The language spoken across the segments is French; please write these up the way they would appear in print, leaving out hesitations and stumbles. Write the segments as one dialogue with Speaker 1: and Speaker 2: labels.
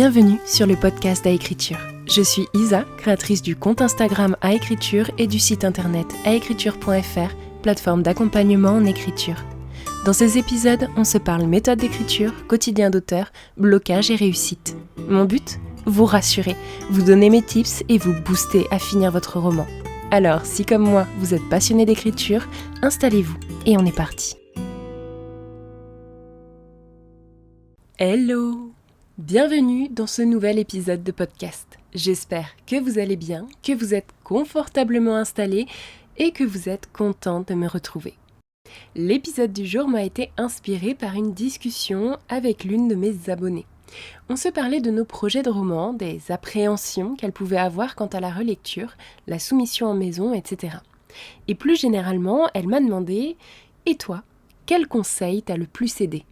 Speaker 1: Bienvenue sur le podcast Aécriture. Je suis Isa, créatrice du compte Instagram Aécriture et du site internet aécriture.fr, plateforme d'accompagnement en écriture. Dans ces épisodes, on se parle méthode d'écriture, quotidien d'auteur, blocage et réussite. Mon but ? Vous rassurer, vous donner mes tips et vous booster à finir votre roman. Alors, si comme moi, vous êtes passionné d'écriture, installez-vous et on est parti. Hello ! Bienvenue dans ce nouvel épisode de podcast. J'espère que vous allez bien, que vous êtes confortablement installés et que vous êtes content de me retrouver. L'épisode du jour m'a été inspiré par une discussion avec l'une de mes abonnées. On se parlait de nos projets de romans, des appréhensions qu'elle pouvait avoir quant à la relecture, la soumission en maison, etc. Et plus généralement, elle m'a demandé « Et toi, quel conseil t'a le plus aidé ?»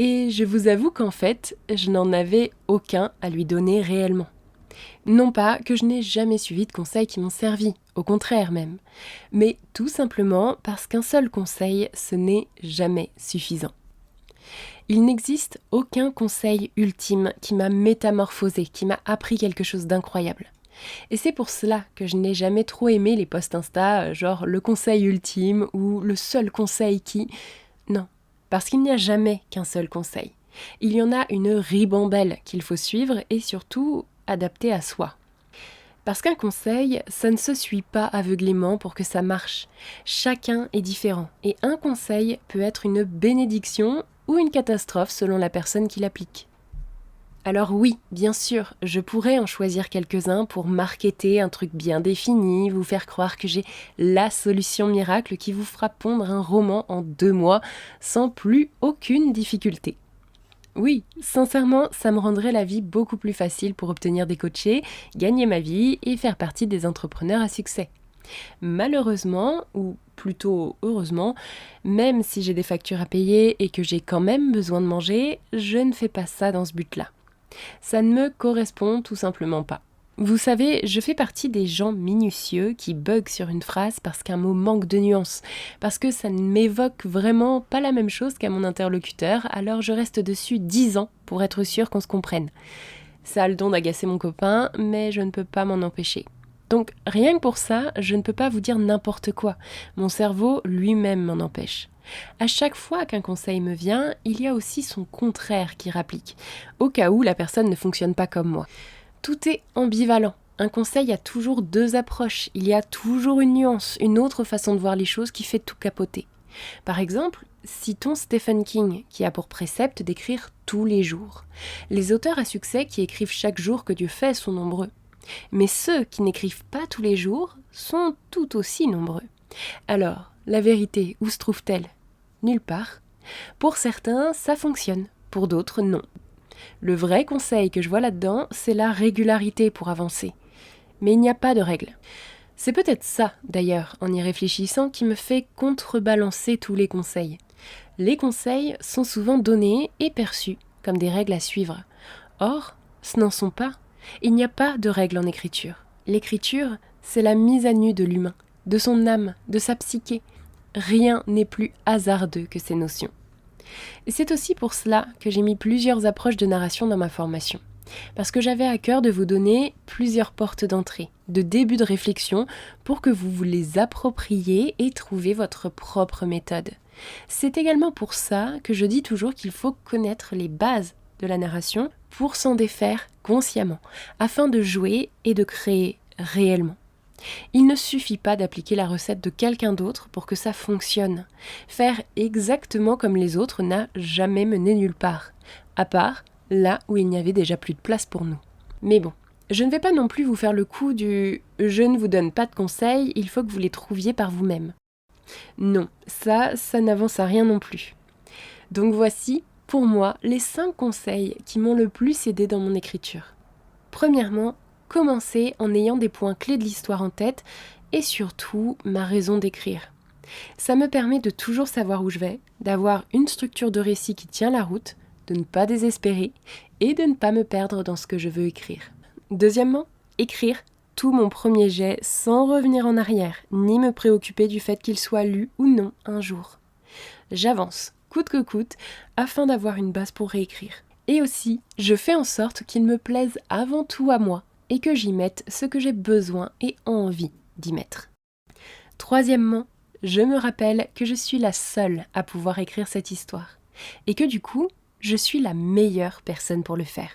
Speaker 1: Et je vous avoue qu'en fait, je n'en avais aucun à lui donner réellement. Non pas que je n'ai jamais suivi de conseils qui m'ont servi, au contraire même, mais tout simplement parce qu'un seul conseil, ce n'est jamais suffisant. Il n'existe aucun conseil ultime qui m'a métamorphosé, qui m'a appris quelque chose d'incroyable. Et c'est pour cela que je n'ai jamais trop aimé les posts Insta, genre le conseil ultime ou le seul conseil qui... Non. Parce qu'il n'y a jamais qu'un seul conseil. Il y en a une ribambelle qu'il faut suivre et surtout adapter à soi. Parce qu'un conseil, ça ne se suit pas aveuglément pour que ça marche. Chacun est différent et un conseil peut être une bénédiction ou une catastrophe selon la personne qui l'applique. Alors oui, bien sûr, je pourrais en choisir quelques-uns pour marketer un truc bien défini, vous faire croire que j'ai la solution miracle qui vous fera pondre un roman en 2 mois sans plus aucune difficulté. Oui, sincèrement, ça me rendrait la vie beaucoup plus facile pour obtenir des coachés, gagner ma vie et faire partie des entrepreneurs à succès. Malheureusement, ou plutôt heureusement, même si j'ai des factures à payer et que j'ai quand même besoin de manger, je ne fais pas ça dans ce but-là. Ça ne me correspond tout simplement pas. Vous savez, je fais partie des gens minutieux qui bug sur une phrase parce qu'un mot manque de nuance, parce que ça ne m'évoque vraiment pas la même chose qu'à mon interlocuteur, alors je reste dessus 10 ans pour être sûre qu'on se comprenne. Ça a le don d'agacer mon copain, mais je ne peux pas m'en empêcher. Donc rien que pour ça, je ne peux pas vous dire n'importe quoi. Mon cerveau lui-même m'en empêche. À chaque fois qu'un conseil me vient, il y a aussi son contraire qui rapplique, au cas où la personne ne fonctionne pas comme moi. Tout est ambivalent. Un conseil a toujours 2 approches. Il y a toujours une nuance, une autre façon de voir les choses qui fait tout capoter. Par exemple, citons Stephen King, qui a pour précepte d'écrire tous les jours. Les auteurs à succès qui écrivent chaque jour que Dieu fait sont nombreux. Mais ceux qui n'écrivent pas tous les jours sont tout aussi nombreux. Alors, la vérité, où se trouve-t-elle ? Nulle part. Pour certains, ça fonctionne, pour d'autres, non. Le vrai conseil que je vois là-dedans, c'est la régularité pour avancer. Mais il n'y a pas de règle. C'est peut-être ça, d'ailleurs, en y réfléchissant, qui me fait contrebalancer tous les conseils. Les conseils sont souvent donnés et perçus comme des règles à suivre. Or, ce n'en sont pas. Il n'y a pas de règle en écriture. L'écriture, c'est la mise à nu de l'humain, de son âme, de sa psyché. Rien n'est plus hasardeux que ces notions. Et c'est aussi pour cela que j'ai mis plusieurs approches de narration dans ma formation. Parce que j'avais à cœur de vous donner plusieurs portes d'entrée, de début de réflexion, pour que vous vous les appropriez et trouviez votre propre méthode. C'est également pour ça que je dis toujours qu'il faut connaître les bases de la narration pour s'en défaire consciemment, afin de jouer et de créer réellement. Il ne suffit pas d'appliquer la recette de quelqu'un d'autre pour que ça fonctionne. Faire exactement comme les autres n'a jamais mené nulle part, à part là où il n'y avait déjà plus de place pour nous. Mais bon, je ne vais pas non plus vous faire le coup du « je ne vous donne pas de conseils, il faut que vous les trouviez par vous-même ». Non, ça n'avance à rien non plus. Donc voici, pour moi, les 5 conseils qui m'ont le plus aidé dans mon écriture. Premièrement, commencer en ayant des points clés de l'histoire en tête et surtout ma raison d'écrire. Ça me permet de toujours savoir où je vais, d'avoir une structure de récit qui tient la route, de ne pas désespérer et de ne pas me perdre dans ce que je veux écrire. Deuxièmement, écrire tout mon premier jet sans revenir en arrière, ni me préoccuper du fait qu'il soit lu ou non un jour. J'avance, coûte que coûte, afin d'avoir une base pour réécrire. Et aussi, je fais en sorte qu'il me plaise avant tout à moi et que j'y mette ce que j'ai besoin et envie d'y mettre. Troisièmement, je me rappelle que je suis la seule à pouvoir écrire cette histoire et que du coup, je suis la meilleure personne pour le faire.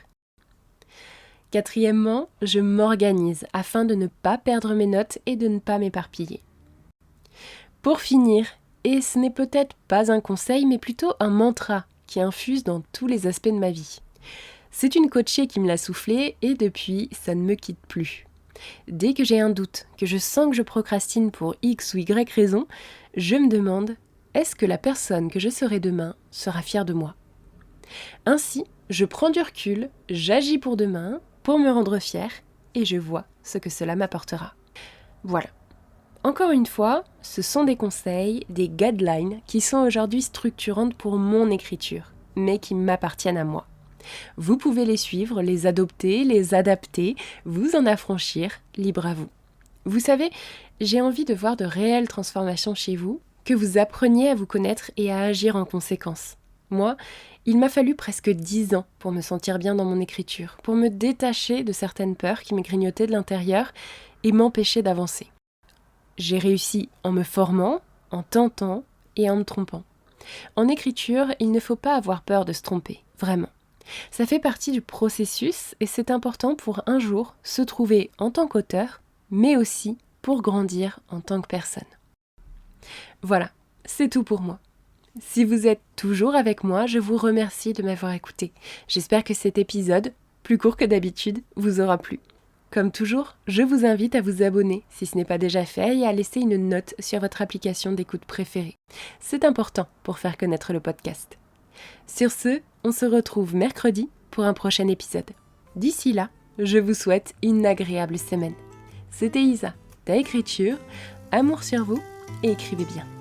Speaker 1: Quatrièmement, je m'organise afin de ne pas perdre mes notes et de ne pas m'éparpiller. Pour finir, et ce n'est peut-être pas un conseil mais plutôt un mantra qui infuse dans tous les aspects de ma vie. C'est une coachée qui me l'a soufflé et depuis, ça ne me quitte plus. Dès que j'ai un doute, que je sens que je procrastine pour X ou Y raison, je me demande, est-ce que la personne que je serai demain sera fière de moi ? Ainsi, je prends du recul, j'agis pour demain, pour me rendre fière, et je vois ce que cela m'apportera. Voilà. Encore une fois, ce sont des conseils, des guidelines qui sont aujourd'hui structurantes pour mon écriture, mais qui m'appartiennent à moi. Vous pouvez les suivre, les adopter, les adapter, vous en affranchir, libre à vous. Vous savez, j'ai envie de voir de réelles transformations chez vous, que vous appreniez à vous connaître et à agir en conséquence. Moi, il m'a fallu presque 10 ans pour me sentir bien dans mon écriture, pour me détacher de certaines peurs qui me grignotaient de l'intérieur et m'empêchaient d'avancer. J'ai réussi en me formant, en tentant et en me trompant. En écriture, il ne faut pas avoir peur de se tromper, vraiment. Ça fait partie du processus et c'est important pour un jour se trouver en tant qu'auteur, mais aussi pour grandir en tant que personne. Voilà, c'est tout pour moi. Si vous êtes toujours avec moi, je vous remercie de m'avoir écouté. J'espère que cet épisode, plus court que d'habitude, vous aura plu. Comme toujours, je vous invite à vous abonner si ce n'est pas déjà fait et à laisser une note sur votre application d'écoute préférée. C'est important pour faire connaître le podcast. Sur ce, on se retrouve mercredi pour un prochain épisode. D'ici là, je vous souhaite une agréable semaine. C'était Isa, ta écriture, amour sur vous et écrivez bien.